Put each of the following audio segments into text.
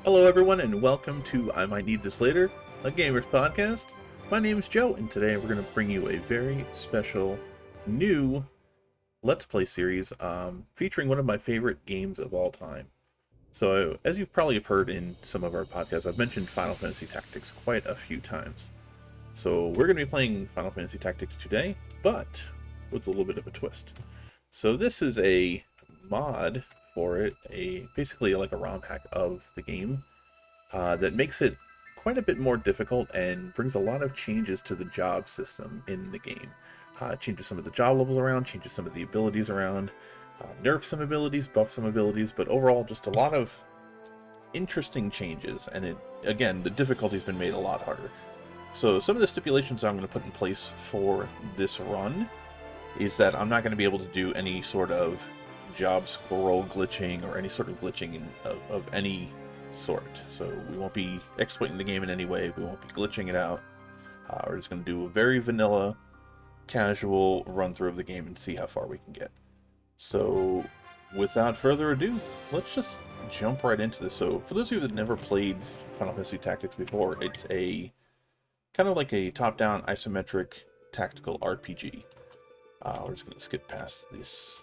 Hello everyone and welcome to I Might Need This Later, a gamers podcast. My name is Joe and today we're going to bring you a very special new Let's Play series featuring one of my favorite games of all time. So as you've probably heard in some of our podcasts, I've mentioned Final Fantasy Tactics quite a few times. So we're going to be playing Final Fantasy Tactics today, but with a little bit of a twist. So this is a mod for it, basically like a ROM hack of the game that makes it quite a bit more difficult and brings a lot of changes to the job system in the game. Changes some of the job levels around, changes some of the abilities around, nerfs some abilities, buffs some abilities, but overall just a lot of interesting changes, and again, the difficulty's been made a lot harder. So some of the stipulations I'm going to put in place for this run is that I'm not going to be able to do any sort of job scroll glitching or any sort of glitching of any sort. So we won't be exploiting the game in any way. We won't be glitching it out. We're just going to do a very vanilla, casual run through of the game and see how far we can get. So without further ado, let's just jump right into this. So for those of you that never played Final Fantasy Tactics before, it's a kind of like a top-down isometric tactical RPG. We're just going to skip past this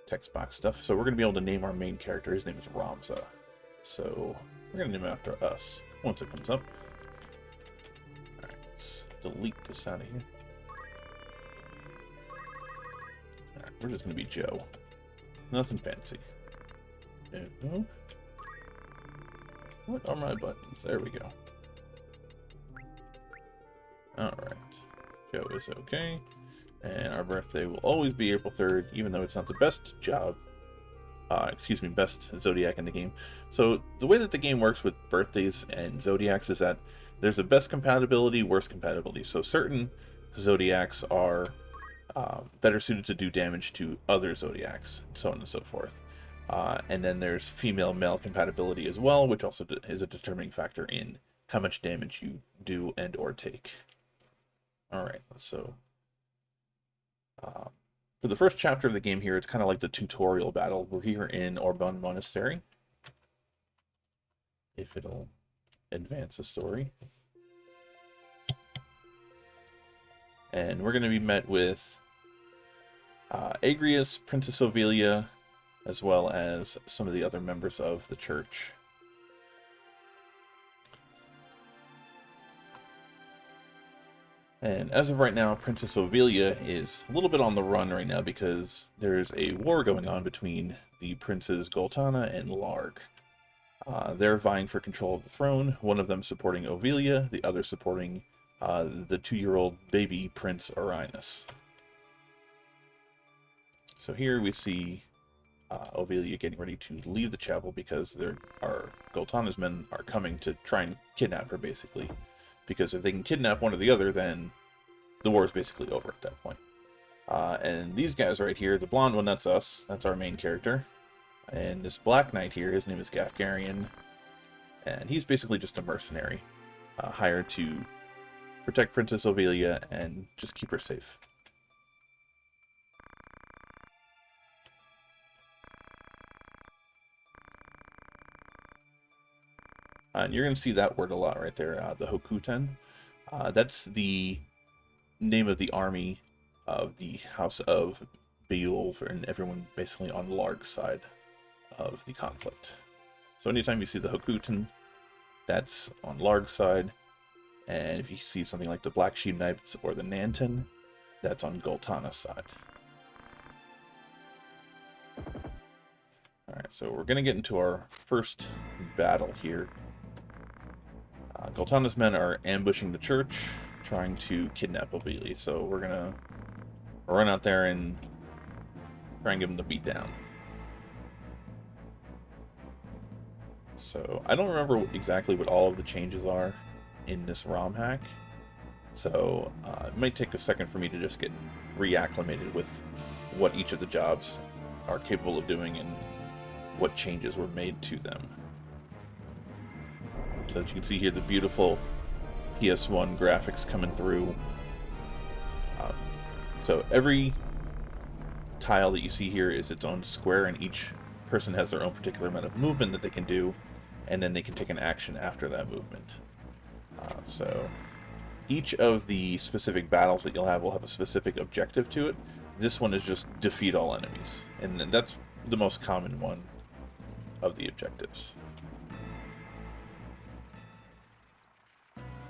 text box stuff. So we're going to be able to name our main character. His name is Ramza. So we're going to name him after us once it comes up. Alright, let's delete this out of here. Alright, we're just going to be Joe. Nothing fancy. No. What are my buttons? There we go. Alright. Joe is okay. And our birthday will always be April 3rd, even though it's not the best best zodiac in the game. So the way that the game works with birthdays and zodiacs is that there's a best compatibility, worst compatibility. So certain zodiacs are better suited to do damage to other zodiacs, and so on and so forth. And then there's female-male compatibility as well, which also is a determining factor in how much damage you do and or take. Alright, so for the first chapter of the game here, it's kind of like the tutorial battle. We're here in Orban Monastery. If it'll advance the story. And we're going to be met with Agrias, Princess Ovelia, as well as some of the other members of the church. And as of right now, Princess Ovelia is a little bit on the run right now because there's a war going on between the princes Goltana and Larg. They're vying for control of the throne, one of them supporting Ovelia, the other supporting the 2-year-old baby Prince Orinus. So here we see Ovelia getting ready to leave the chapel because Goltana's men are coming to try and kidnap her, basically. Because if they can kidnap one or the other, then the war is basically over at that point. And these guys right here, the blonde one, that's us. That's our main character. And this black knight here, his name is Gafgarian. And he's basically just a mercenary, hired to protect Princess Ovelia and just keep her safe. And you're going to see that word a lot right there, the Hokuten. That's the name of the army of the House of Beowulf and everyone basically on Larg's side of the conflict. So anytime you see the Hokuten, that's on Larg's side. And if you see something like the Black Sheep Knights or the Nanton, that's on Goltana's side. Alright, so we're going to get into our first battle here. Goltana's men are ambushing the church, trying to kidnap Ovelia. So we're going to run out there and try and give them the beat down. So I don't remember exactly what all of the changes are in this ROM hack. So it might take a second for me to just get reacclimated with what each of the jobs are capable of doing and what changes were made to them. So as you can see here, the beautiful PS1 graphics coming through. So every tile that you see here is its own square, and each person has their own particular amount of movement that they can do. and then they can take an action after that movement. So each of the specific battles that you'll have will have a specific objective to it. This one is just defeat all enemies, and that's the most common one of the objectives.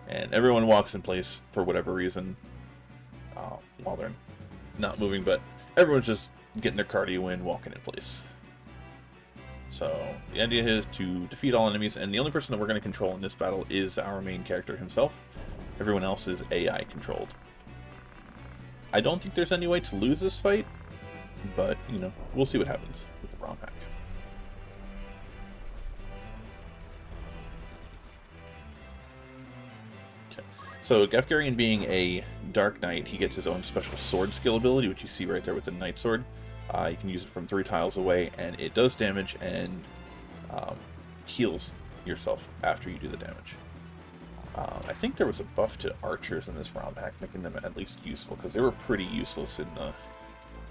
And everyone walks in place for whatever reason while they're not moving, but everyone's just getting their cardio in, walking in place. So the idea is to defeat all enemies, and the only person that we're going to control in this battle is our main character himself. Everyone else is AI controlled. I don't think there's any way to lose this fight, but, you know, we'll see what happens with the ROM hack. Okay. So Gefgarian being a Dark Knight, he gets his own special sword skill ability, which you see right there with the Knight Sword. You can use it from 3 tiles away, and it does damage and heals yourself after you do the damage. I think there was a buff to archers in this ROM hack, making them at least useful, because they were pretty useless in the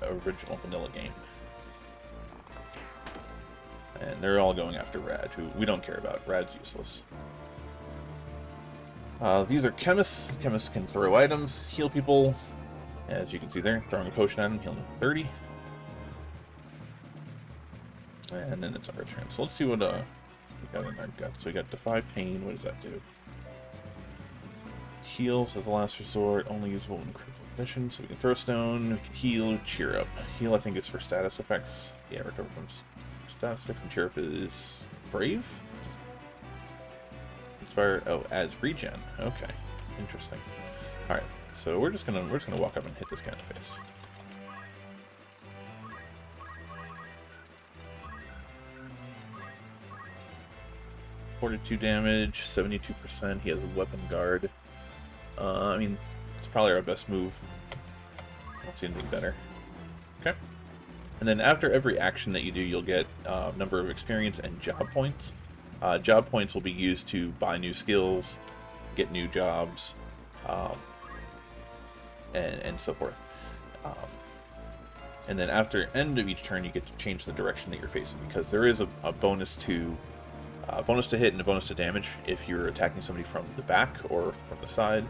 original vanilla game. And they're all going after Rad, who we don't care about. Rad's useless. These are chemists. Chemists can throw items, heal people. As you can see there, throwing a potion at him, healing 30. And then it's our turn. So let's see what we got in our gut. So we got Defy Pain. What does that do? Heals as a last resort, only usable in critical conditions. So we can throw stone, we can heal, cheer up. Heal, I think, is for status effects. Yeah, recover from status effects, and cheer up is brave. Inspire. Oh, adds regen. Okay, interesting. All right, so we're just gonna walk up and hit this guy in the face. .42 damage, 72%. He has a weapon guard. I mean, it's probably our best move. I don't see anything better. Okay. And then after every action that you do, you'll get a number of experience and job points. Job points will be used to buy new skills, get new jobs, and so forth. And then after end of each turn, you get to change the direction that you're facing, because there is a bonus to hit and a bonus to damage if you're attacking somebody from the back or from the side.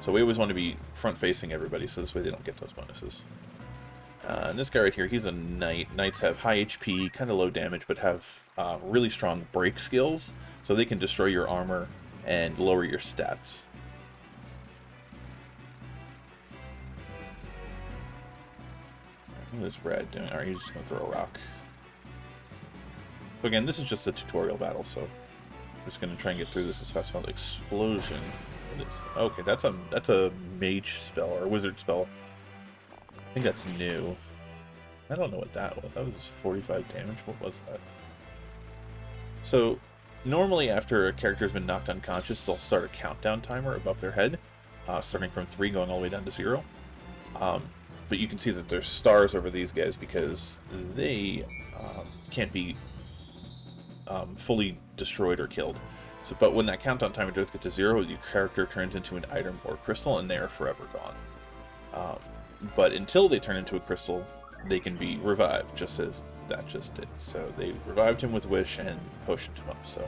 So we always want to be front-facing everybody, so this way they don't get those bonuses. And this guy right here, he's a knight. Knights have high HP, kind of low damage, but have really strong break skills, so they can destroy your armor and lower your stats. What is Red doing? Alright, he's just going to throw a rock. So again, this is just a tutorial battle, so I'm just going to try and get through this as fast as possible. Explosion. Okay, that's a mage spell, or a wizard spell. I think that's new. I don't know what that was. That was 45 damage. What was that? So, normally after a character has been knocked unconscious, they'll start a countdown timer above their head, starting from 3 going all the way down to 0. But you can see that there's stars over these guys because they can't be fully destroyed or killed. So, but when that countdown timer does get to 0, your character turns into an item or crystal, and they are forever gone. But until they turn into a crystal, they can be revived, just as that just did. So they revived him with Wish and potioned him up. So,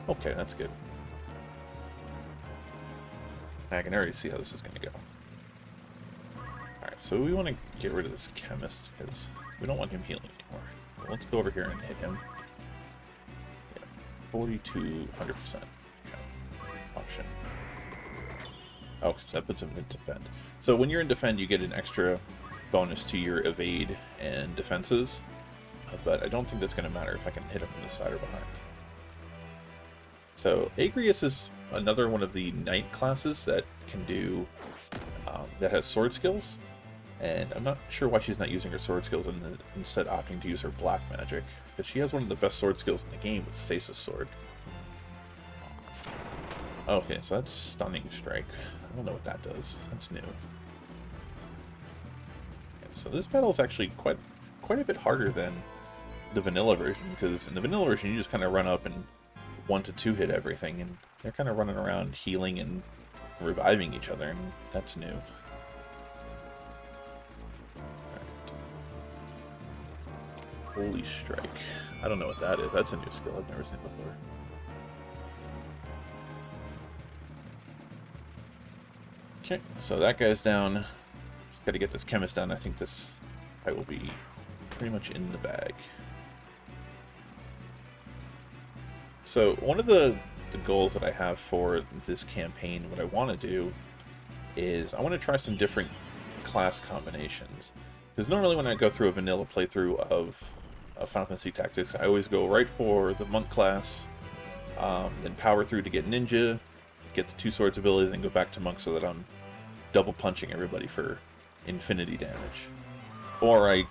okay, that's good. I can already see how this is going to go. Alright, so we want to get rid of this chemist, because we don't want him healing anymore. So let's go over here and hit him. 42, 100%. Option. Oh, so that puts him in defend. So when you're in defend, you get an extra bonus to your evade and defenses, but I don't think that's going to matter if I can hit him from the side or behind. So Agrius is another one of the knight classes that can do, that has sword skills, and I'm not sure why she's not using her sword skills and instead opting to use her black magic. Because she has one of the best sword skills in the game with Stasis Sword. Okay, so that's Stunning Strike. I don't know what that does. That's new. Okay, so this battle is actually quite a bit harder than the vanilla version, because in the vanilla version you just kind of run up and 1 to 2 hit everything, and they're kind of running around healing and reviving each other, and that's new. Holy Strike. I don't know what that is. That's a new skill I've never seen before. Okay, so that guy's down. Just got to get this chemist down. I think this fight will be pretty much in the bag. So one of the goals that I have for this campaign, what I want to do is I want to try some different class combinations. Because normally when I go through a vanilla playthrough of Final Fantasy Tactics, I always go right for the monk class, then power through to get ninja, get the two swords ability, then go back to monk so that I'm double punching everybody for infinity damage. Or I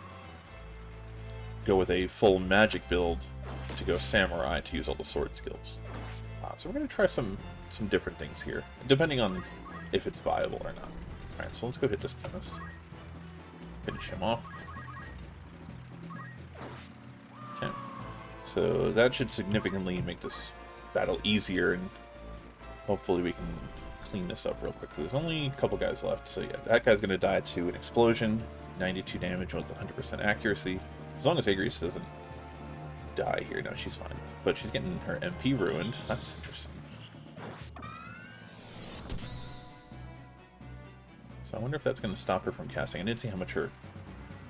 go with a full magic build to go samurai to use all the sword skills. So we're going to try some different things here, depending on if it's viable or not. Alright, so let's go hit this chemist. Finish him off. Okay. So that should significantly make this battle easier, and hopefully we can clean this up real quick. There's only a couple guys left, so yeah, that guy's going to die to an explosion. 92 damage with 100% accuracy. As long as Agrius doesn't die here. No, she's fine. But she's getting her MP ruined. That's interesting. So I wonder if that's going to stop her from casting. I didn't see how much her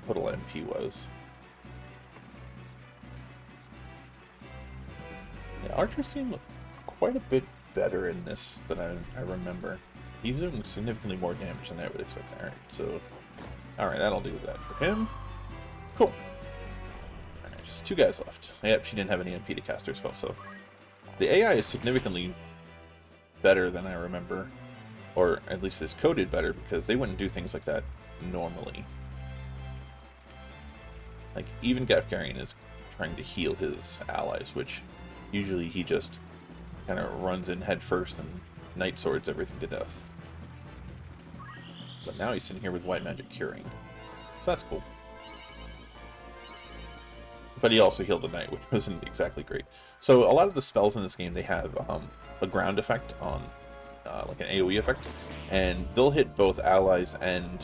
total MP was. Yeah, Archer seemed quite a bit better in this than I remember. He's doing significantly more damage than I would expect. Alright, so... Alright, that'll do that for him. Cool. Alright, just two guys left. Yep, she didn't have any MP to cast her spell, so... The AI is significantly better than I remember. Or at least is coded better, because they wouldn't do things like that normally. Like, even Gafgarian is trying to heal his allies, which usually he just kind of runs in head first and night swords everything to death. But now he's sitting here with white magic curing. So that's cool. But he also healed the knight, which wasn't exactly great. So a lot of the spells in this game, they have a ground effect on, like an AoE effect, and they'll hit both allies and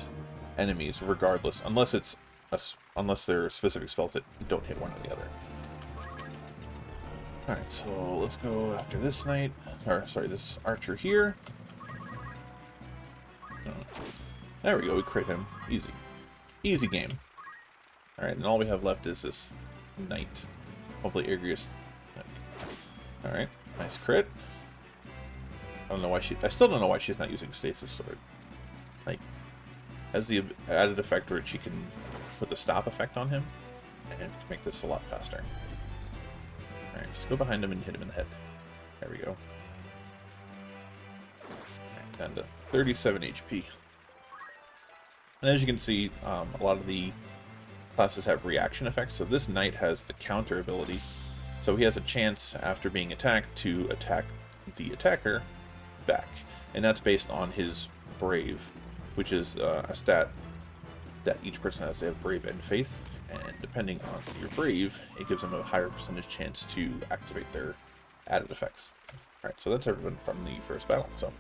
enemies regardless, unless it's unless there are specific spells that don't hit one or the other. Alright, so let's go after this knight, or sorry, this archer here. There we go, we crit him. Easy. Easy game. Alright, and all we have left is this knight. Hopefully Agrius. Alright, nice crit. I don't know why I still don't know why she's not using Stasis Sword. Like, has the added effect where she can put the stop effect on him and make this a lot faster. Alright, just go behind him and hit him in the head. There we go. Right, down to 37 HP. And as you can see, a lot of the classes have reaction effects. So this knight has the counter ability. So he has a chance after being attacked to attack the attacker back. And that's based on his brave, which is a stat that each person has. They have brave and faith. And depending on your brave, it gives them a higher percentage chance to activate their added effects. Alright, so that's everyone from the first battle. So,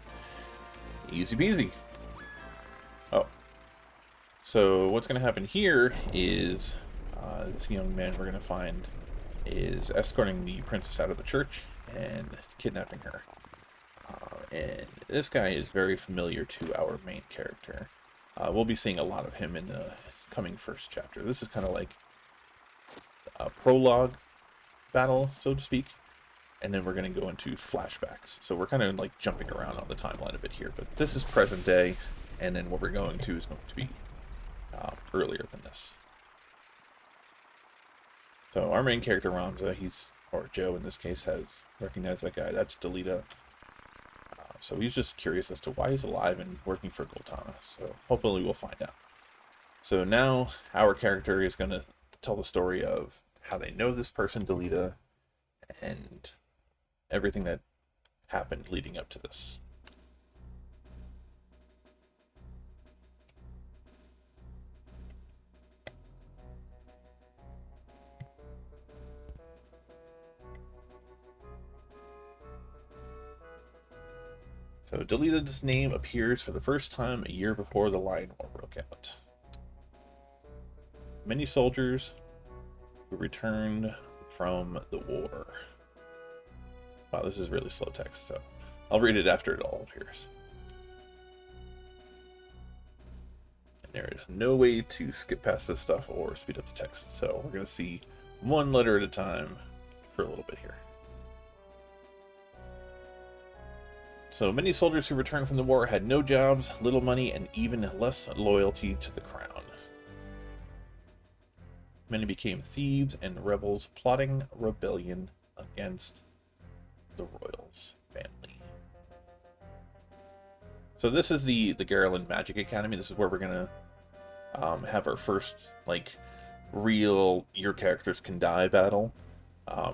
easy peasy. Oh. So what's going to happen here is this young man we're going to find is escorting the princess out of the church and kidnapping her. And this guy is very familiar to our main character. We'll be seeing a lot of him in the coming first chapter. This is kind of like a prologue battle, so to speak. And then we're going to go into flashbacks. So we're kind of like jumping around on the timeline a bit here. But this is present day, and then what we're going to is going to be earlier than this. So our main character, Ramza, or Joe in this case, has recognized that guy. That's Delita. So he's just curious as to why he's alive and working for Goltana. So hopefully we'll find out. So now our character is going to tell the story of how they know this person, Delita, and everything that happened leading up to this. So Delita's name appears for the first time a year before the Lion War broke out. Many soldiers who returned from the war. Wow, this is really slow text, so I'll read it after it all appears. There is no way to skip past this stuff or speed up the text, so we're going to see one letter at a time for a little bit here. So many soldiers who returned from the war had no jobs, little money, and even less loyalty to the crown. Many became thieves and rebels, plotting rebellion against the royals' family. So this is the Garland Magic Academy. This is where we're gonna have our first real your characters can die battle.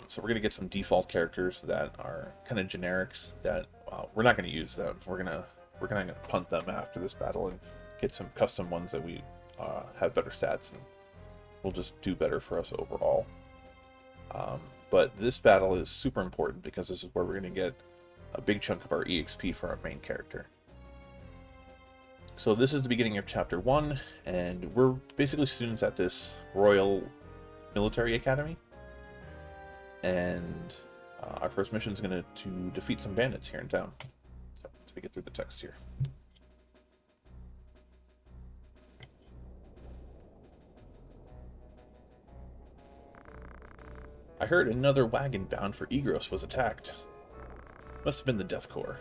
So we're gonna get some default characters that are kind of generics that we're not gonna use them. We're gonna punt them after this battle and get some custom ones that we have better stats and will just do better for us overall. But this battle is super important because this is where we're gonna get a big chunk of our EXP for our main character. So this is the beginning of Chapter 1, and we're basically students at this Royal Military Academy. And our first mission is going to defeat some bandits here in town. So let's get through the text here. I heard another wagon bound for Egros was attacked. Must have been the Death Corps.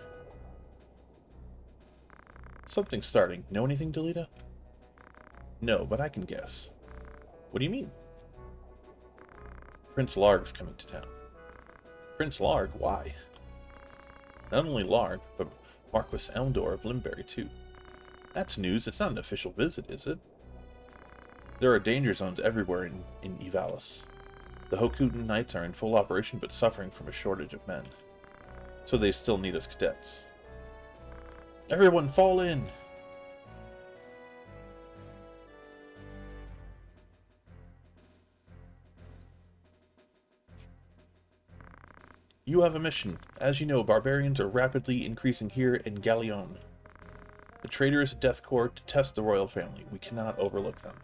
Something's starting. Know anything, Delita? No, but I can guess. What do you mean? Prince Larg's coming to town. Prince Larg? Why? Not only Larg, but Marquis Elmdor of Limberry, too. That's news. It's not an official visit, is it? There are danger zones everywhere in Evalis. The Hokutan Knights are in full operation, but suffering from a shortage of men. So they still need us cadets. Everyone fall in! You have a mission. As you know, barbarians are rapidly increasing here in Galleon. The traitorous Death Corps detest the royal family. We cannot overlook them.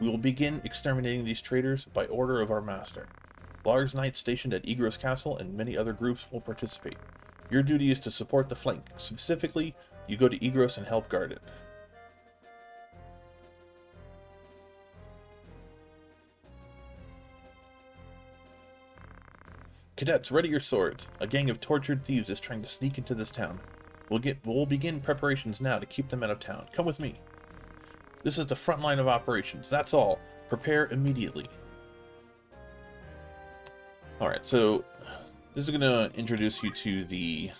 We will begin exterminating these traitors by order of our master. Larg's knights stationed at Egros Castle and many other groups will participate. Your duty is to support the flank. Specifically, you go to Egros and help guard it. Cadets, ready your swords. A gang of tortured thieves is trying to sneak into this town. We'll begin preparations now to keep them out of town. Come with me. This is the front line of operations. That's all. Prepare immediately. Alright, so this is going to introduce you to the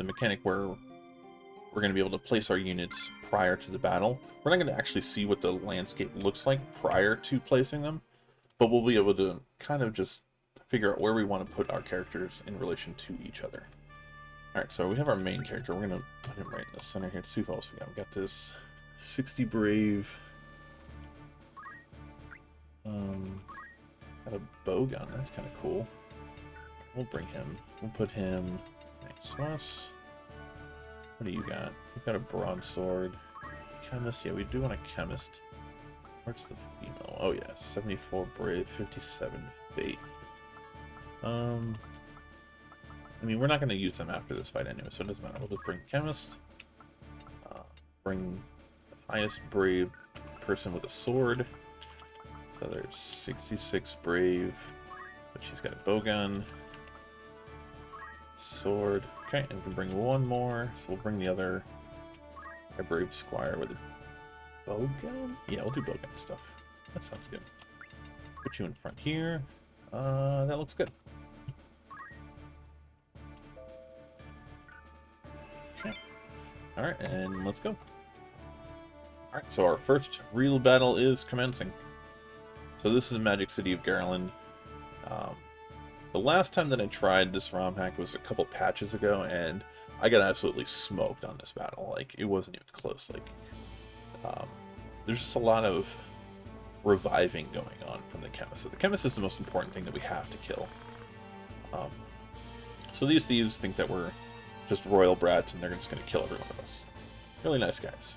mechanic where we're going to be able to place our units prior to the battle. We're not going to actually see what the landscape looks like prior to placing them, but we'll be able to kind of just figure out where we want to put our characters in relation to each other. Alright, so we have our main character. We're going to put him right in the center here. Let's see what else we got. We got this 60 brave. Got a bow gun. That's kind of cool. We'll bring him. We'll put him next to us. What do you got? We've got a broadsword. Chemist. Yeah, we do want a chemist. Where's the female? Oh yeah, 74 brave, 57 faith. I mean, we're not going to use them after this fight anyway, so it doesn't matter. We'll just bring chemist. Bring the highest brave person with a sword. So there's 66 brave, but she's got a bowgun, sword. Okay, and we can bring one more. So we'll bring the other brave squire with a bowgun. Yeah, we'll do bowgun stuff. That sounds good. Put you in front here. That looks good. Okay. All right, and let's go. All right, so our first real battle is commencing. So this is the Magic City of Garland. The last time that I tried this ROM hack was a couple patches ago, and I got absolutely smoked on this battle. Like, it wasn't even close. Like, there's just a lot of reviving going on from the chemist. So the chemist is the most important thing that we have to kill. So these thieves think that we're just royal brats, and they're just going to kill every one of us. Really nice guys.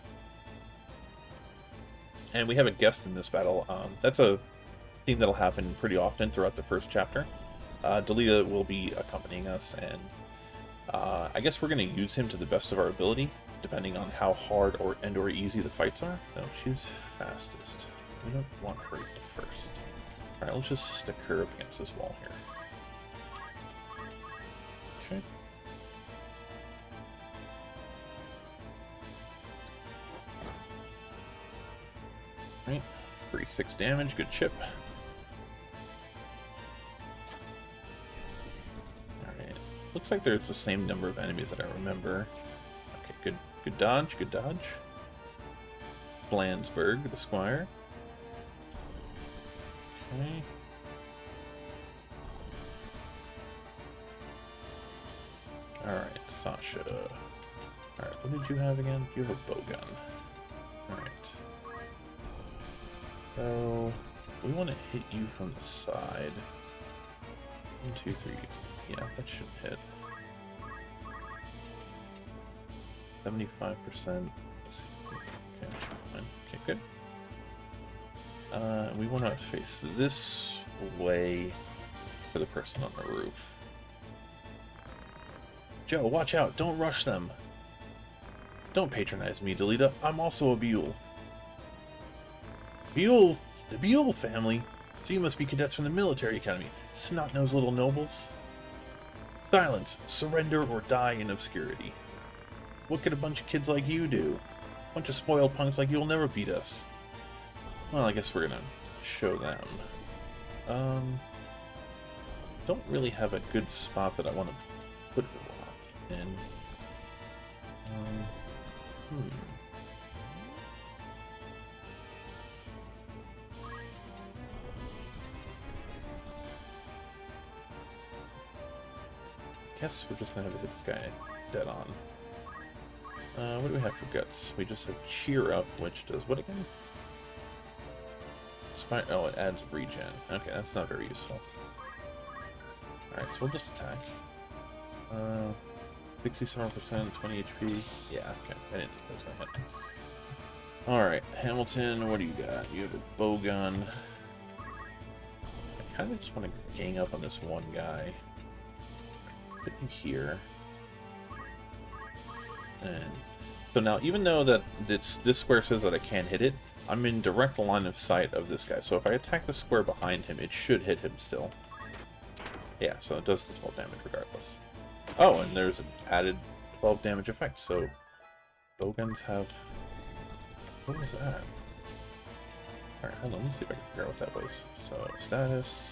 And we have a guest in this battle. That's a theme that'll happen pretty often throughout the first chapter. Delita will be accompanying us, and I guess we're going to use him to the best of our ability. depending on how hard or easy the fights are. No, she's fastest. We don't want her to first. Alright, let's just stick her up against this wall here. Okay. Right. 36 damage, good chip. Alright. Looks like there's the same number of enemies that I remember. Okay, good dodge, good dodge. Blandsburg, the squire. Okay. Alright, Sasha. Alright, what did you have again? You have a bowgun. Alright. So, we want to hit you from the side. 1, 2, 3. Yeah, that should hit. 75%. Okay, fine. Okay, good. We want to face this way for the person on the roof. Joe, watch out! Don't rush them! Don't patronize me, Delita. I'm also a Buell. Buell? The Buell family? So you must be cadets from the military academy. Snot-nosed little nobles. Silence. Surrender or die in obscurity. What could a bunch of kids like you do? A bunch of spoiled punks like you'll never beat us. Well, I guess we're gonna show them. Don't really have a good spot that I want to put it in. Guess we're just gonna have to hit this guy dead on. What do we have for guts? We just have cheer up, which does what again? Oh, it adds regen. Okay, that's not very useful. Alright, so we'll just attack. 67%, 20 HP. Yeah, okay. I didn't think that was gonna hit. Alright, Hamilton, what do you got? You have a bow gun. I kind of just want to gang up on this one guy. Put you here. And so now, even though that this square says that I can't hit it, I'm in direct line of sight of this guy. So if I attack the square behind him, it should hit him still. Yeah, so it does the 12 damage regardless. Oh, and there's an added 12 damage effect. So bowguns have... What was that? Alright, hold on. Let me see if I can figure out what that was. So, status...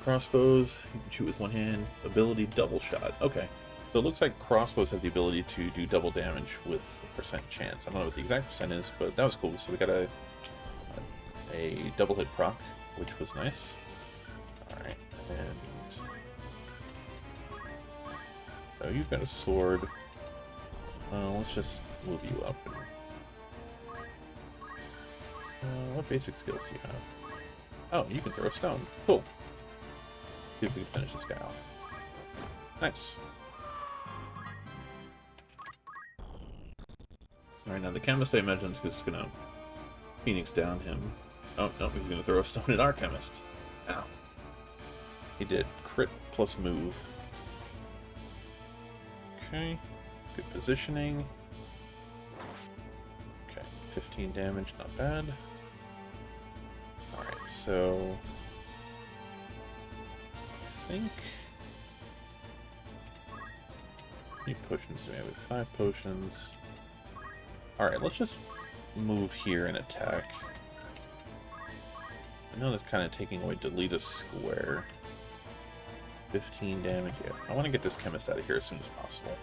Crossbows, you can shoot with one hand. Ability, double shot. Okay. So it looks like crossbows have the ability to do double damage with a percent chance. I don't know what the exact percent is, but that was cool. So we got a double hit proc, which was nice. Alright, and... So you've got a sword. Let's just move you up. What basic skills do you have? Oh, you can throw a stone. Cool. See if we can finish this guy off. Nice. Alright, now the chemist I imagine is just gonna Phoenix down him. Oh, no, he's gonna throw a stone at our chemist. Ow. He did. Crit plus move. Okay. Good positioning. Okay, 15 damage, not bad. Alright, so... I think... How many potions do we have? 5 potions. Alright, let's just move here and attack. I know that's kind of taking away Delita's square. 15 damage, yeah. I want to get this chemist out of here as soon as possible.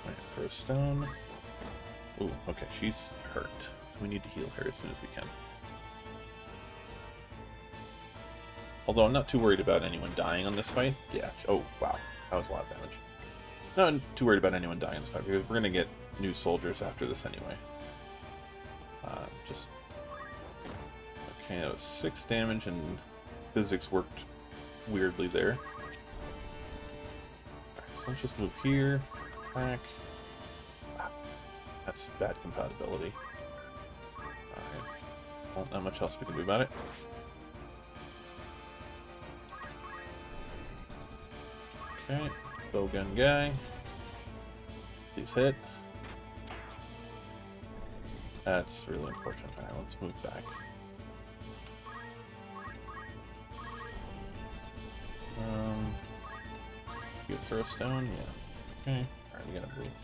Alright, throw a stone. Ooh, okay, she's hurt. So we need to heal her as soon as we can. Although I'm not too worried about anyone dying on this fight. Yeah, oh, wow. That was a lot of damage. Not too worried about anyone dying on this fight, because we're going to get new soldiers after this anyway. Just... Okay, that was 6 damage, and physics worked weirdly there. Alright, so let's just move here. Attack. That's bad compatibility. Alright. Well, not much else we can do about it. Okay. Bowgun guy. Please hit. That's really important. Alright, let's move back. You throw a stone? Yeah. Okay. Alright, we gotta move.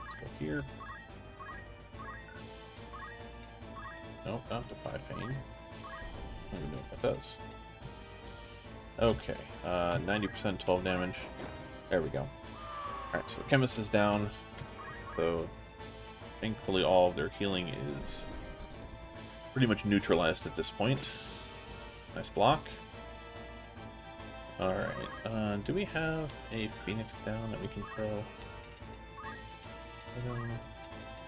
Let's go here. Nope, not to 5 pain. I don't even know what that does. Okay. 90%, 12 damage. There we go. Alright, so Chemist is down. So thankfully all of their healing is pretty much neutralized at this point. Nice block. Alright, do we have a Phoenix down that we can throw?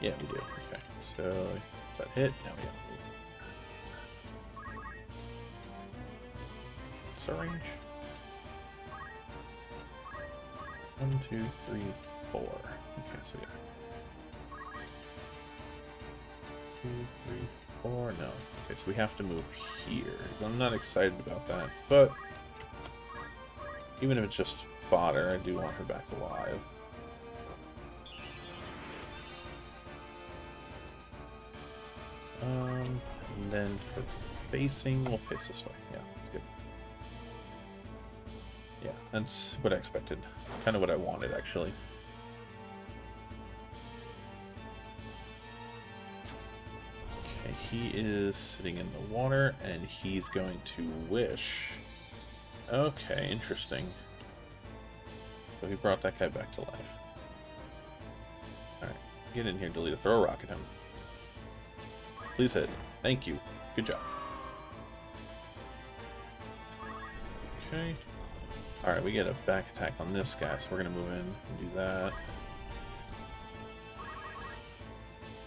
Yeah, we do. Okay, so does that hit? Yeah, we have. What's our range? 1, 2, 3, 4. Okay, so yeah. 2, 3, 4. No. Okay, so we have to move here. I'm not excited about that, but even if it's just fodder, I do want her back alive. And then for facing, we'll face this way. Yeah, that's good. Yeah, that's what I expected. Kind of what I wanted, actually. Okay, he is sitting in the water, and he's going to wish. Okay, interesting. So he brought that guy back to life. Alright, get in here, Delita. Throw a rock at him. Please hit. Thank you. Good job. Okay. Alright, we get a back attack on this guy, so we're going to move in and do that.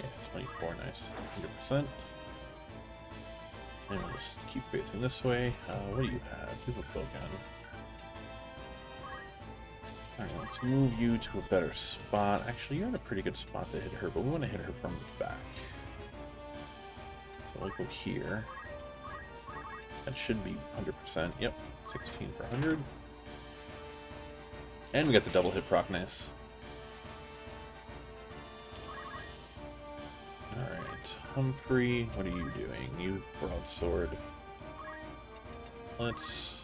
Yeah, 24, nice. 100%. And we'll just keep facing this way. What do you have? You have a bowgun. Alright, let's move you to a better spot. Actually, you're in a pretty good spot to hit her, but we want to hit her from the back. So we'll go here. That should be 100%. Yep, 16 per 100. And we got the double hit proc, nice. Alright, Humphrey, what are you doing? You broadsword. Let's...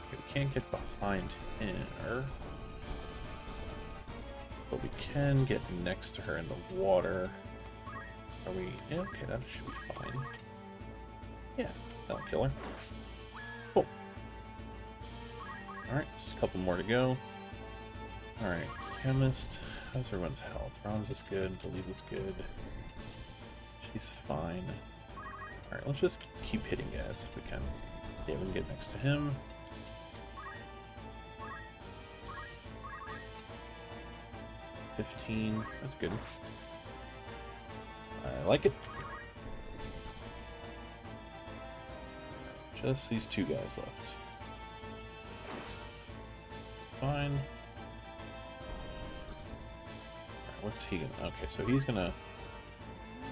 Okay, we can't get behind her. But we can get next to her in the water. Are we... Yeah, okay, that should be fine. Yeah, that'll kill her. Cool. Alright, just a couple more to go. Alright, Chemist. How's everyone's health? Ron's is good, Delete is good. She's fine. Alright, let's just keep hitting guys if we can. Yeah, we can get next to him. $15. That's good. I like it. Just these two guys left. Fine. Alright, what's he gonna... Okay, so he's gonna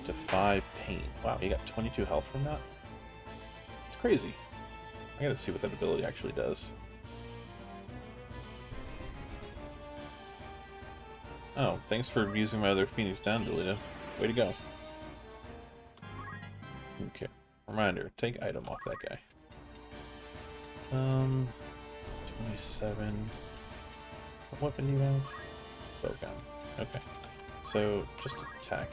defy pain. Wow, he got 22 health from that? It's crazy. I gotta see what that ability actually does. Oh, thanks for using my other Phoenix down, Delita. Way to go. Okay. Reminder, take item off that guy. 27. What weapon do you have? Bowgun. Okay. So, just attack.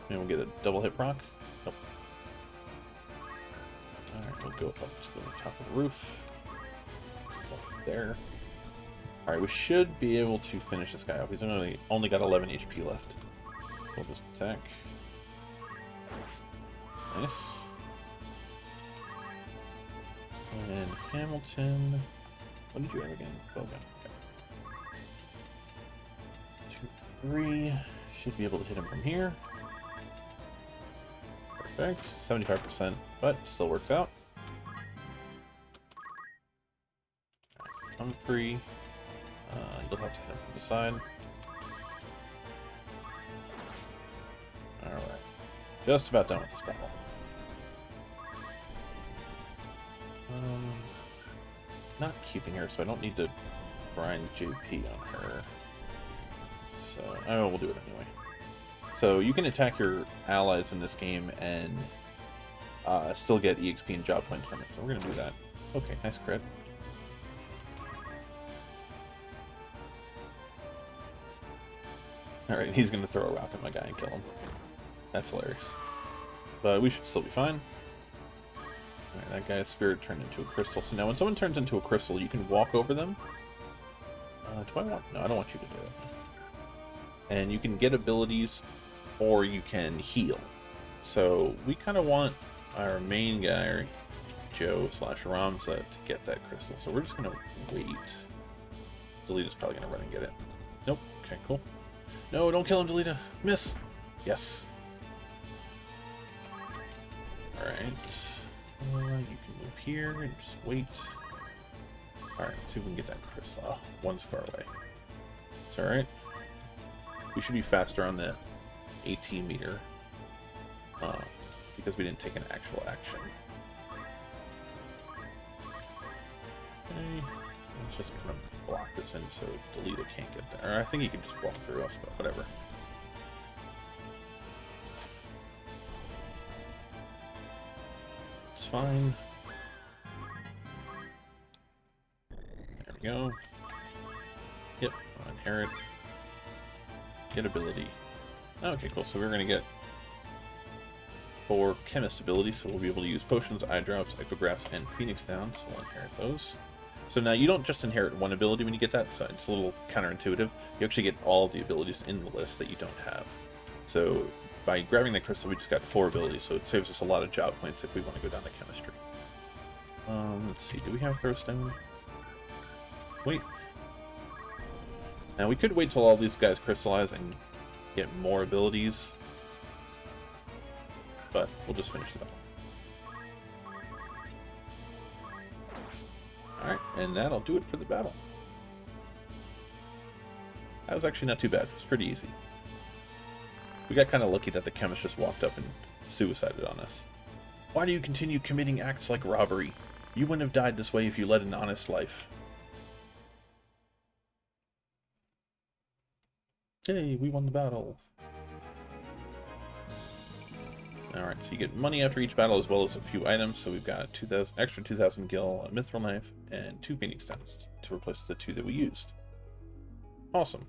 And we'll get a double hit proc. Nope. Alright, we'll go up to the top of the roof. Up there. Alright, we should be able to finish this guy off. He's only got 11 HP left. We'll just attack. Nice. And Hamilton. What did you have again? Bowgun. Okay. 2, 3. Should be able to hit him from here. Perfect. 75%, but still works out. Humphrey. You'll have to hit him from the side. Alright. Just about done with this battle. Not keeping her, so I don't need to grind JP on her. So, oh, we'll do it anyway. So you can attack your allies in this game and still get EXP and job points from it. So we're going to do that. Okay, nice crit. Alright, he's going to throw a rock at my guy and kill him. That's hilarious. But we should still be fine. Alright, that guy's spirit turned into a crystal. So now when someone turns into a crystal, you can walk over them. Do I want... No, I don't want you to do it. And you can get abilities, or you can heal. So we kind of want our main guy, Joe/Ramza, to get that crystal. So we're just going to wait. Delita's probably going to run and get it. Nope. Okay, cool. No, don't kill him, Delita. Miss. Yes. Alright. You can move here and just wait. Alright, let's see if we can get that crystal. Oh, one scar away. It's alright. We should be faster on the AT meter. Because we didn't take an actual action. Okay. Let's just kind of block this in so Delita can't get there. Or I think he can just walk through us, but whatever. It's fine. There we go. Yep, I'll inherit. Get ability. Okay, cool. So we're going to get 4 chemist abilities, so we'll be able to use potions, eye drops, epigraphs, and phoenix down. So we'll inherit those. So now you don't just inherit one ability when you get that, so it's a little counterintuitive. You actually get all of the abilities in the list that you don't have. So by grabbing the crystal, we just got 4 abilities, so it saves us a lot of job points if we want to go down to chemistry. Let's see, do we have Throwstone? Wait. Now we could wait till all these guys crystallize and get more abilities, but we'll just finish the battle. Alright, and that'll do it for the battle. That was actually not too bad. It was pretty easy. We got kind of lucky that the chemist just walked up and suicided on us. Why do you continue committing acts like robbery? You wouldn't have died this way if you led an honest life. Hey, we won the battle. Alright, so you get money after each battle as well as a few items. So we've got 2,000 extra 2,000 gil, a mithril knife, and 2 phoenix stones to replace the 2 that we used. Awesome.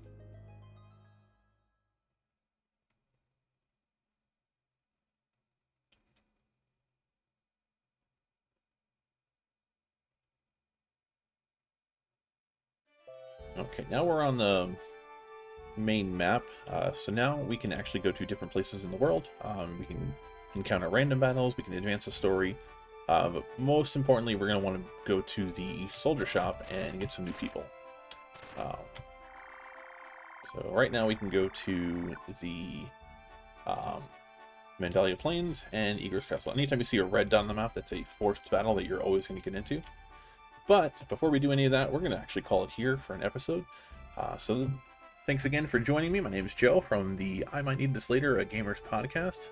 Okay, now we're on the main map. So now we can actually go to different places in the world. We can encounter random battles, we can advance the story. But most importantly, we're going to want to go to the soldier shop and get some new people. So right now we can go to the Mandalia Plains and Eager's Castle. Anytime you see a red dot on the map, that's a forced battle that you're always going to get into. But before we do any of that, we're going to actually call it here for an episode. So thanks again for joining me. My name is Joe from the I Might Need This Later, a Gamers podcast.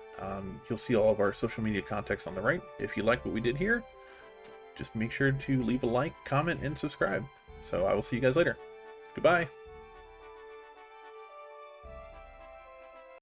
You'll see all of our social media contacts on the right. If you like what we did here, just make sure to leave a like, comment, and subscribe. So I will see you guys later. Goodbye.